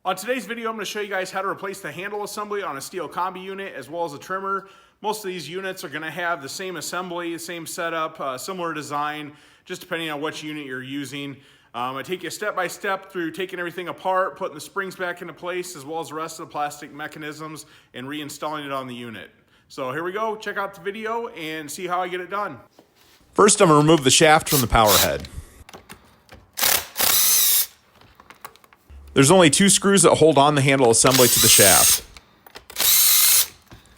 On today's video, I'm going to show you guys how to replace the handle assembly on a Stihl Kombi unit as well as a trimmer. Most of these units are going to have the same assembly, same setup, similar design, just depending on which unit you're using. I take you step by step through taking everything apart, putting the springs back into place, as well as the rest of the plastic mechanisms, and reinstalling it on the unit. So here we go. Check out the video and see how I get it done. First, I'm going to remove the shaft from the power head. There's only 2 screws that hold on the handle assembly to the shaft.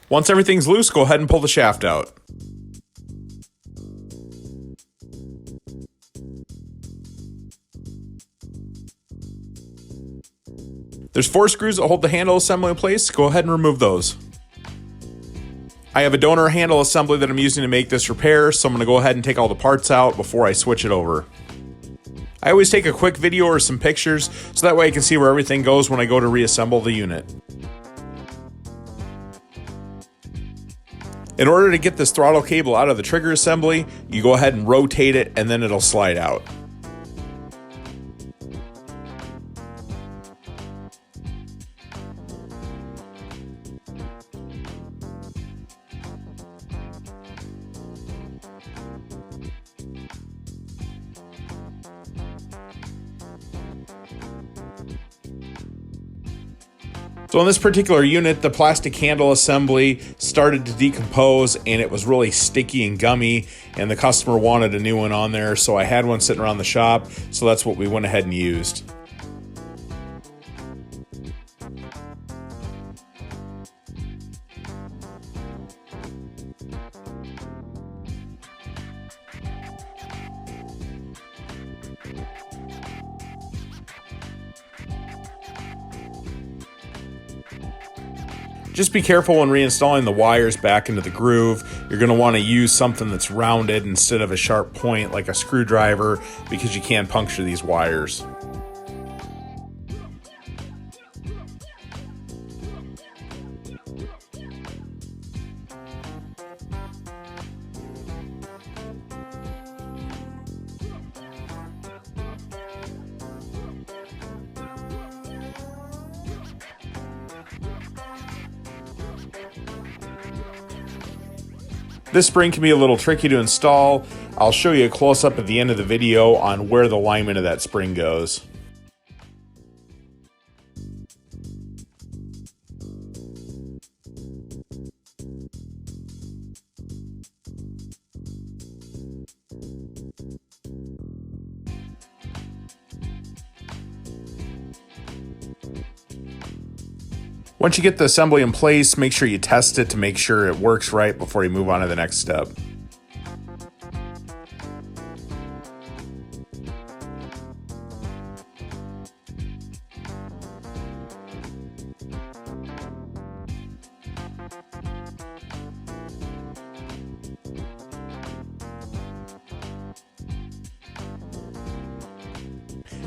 Once everything's loose, go ahead and pull the shaft out. There's 4 screws that hold the handle assembly in place. Go ahead and remove those. I have a donor handle assembly that I'm using to make this repair, so I'm going to go ahead and take all the parts out before I switch it over. I always take a quick video or some pictures so that way I can see where everything goes when I go to reassemble the unit. In order to get this throttle cable out of the trigger assembly, you go ahead and rotate it and then it'll slide out. So on this particular unit, the plastic handle assembly started to decompose and it was really sticky and gummy, and the customer wanted a new one on there, so I had one sitting around the shop, so that's what we went ahead and used. Just be careful when reinstalling the wires back into the groove. You're going to want to use something that's rounded instead of a sharp point like a screwdriver, because you can puncture these wires. This spring can be a little tricky to install. I'll show you a close-up at the end of the video on where the alignment of that spring goes. Once you get the assembly in place, make sure you test it to make sure it works right before you move on to the next step.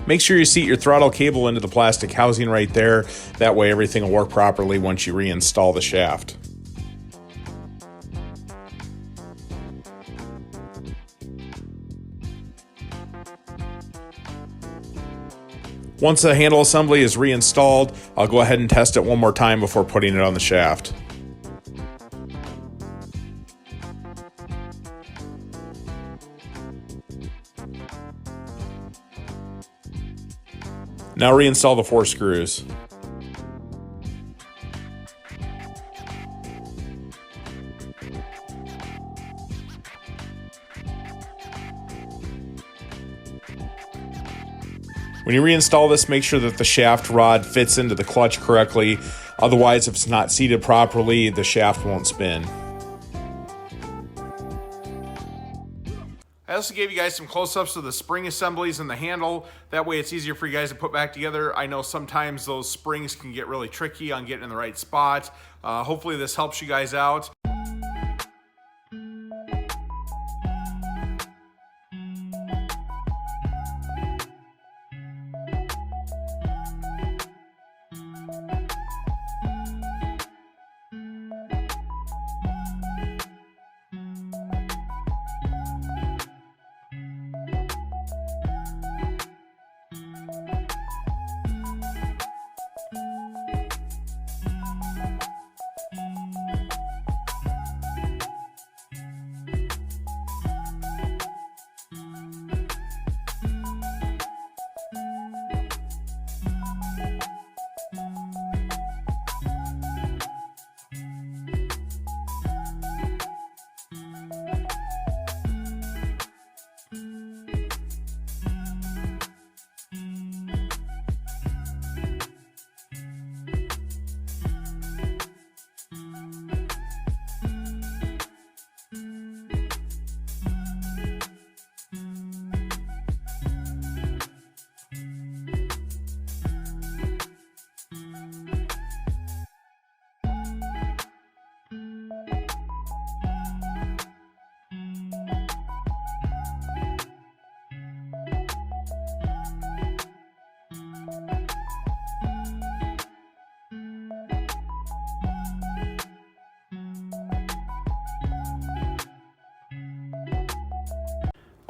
Make sure you seat your throttle cable into the plastic housing right there. That way everything will work properly once you reinstall the shaft. Once the handle assembly is reinstalled, I'll go ahead and test it one more time before putting it on the shaft. Now reinstall the 4 screws. When you reinstall this, make sure that the shaft rod fits into the clutch correctly. Otherwise, if it's not seated properly, the shaft won't spin. I also gave you guys some close-ups of the spring assemblies and the handle. That way it's easier for you guys to put back together. I know sometimes those springs can get really tricky on getting in the right spot. Hopefully this helps you guys out.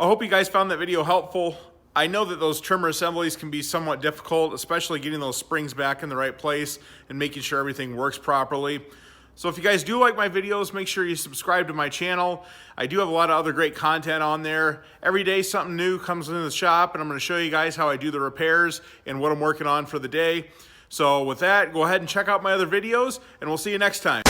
I hope you guys found that video helpful. I know that those trimmer assemblies can be somewhat difficult, especially getting those springs back in the right place and making sure everything works properly. So if you guys do like my videos, make sure you subscribe to my channel. I do have a lot of other great content on there. Every day something new comes into the shop, and I'm going to show you guys how I do the repairs and what I'm working on for the day. So with that, go ahead and check out my other videos, and we'll see you next time.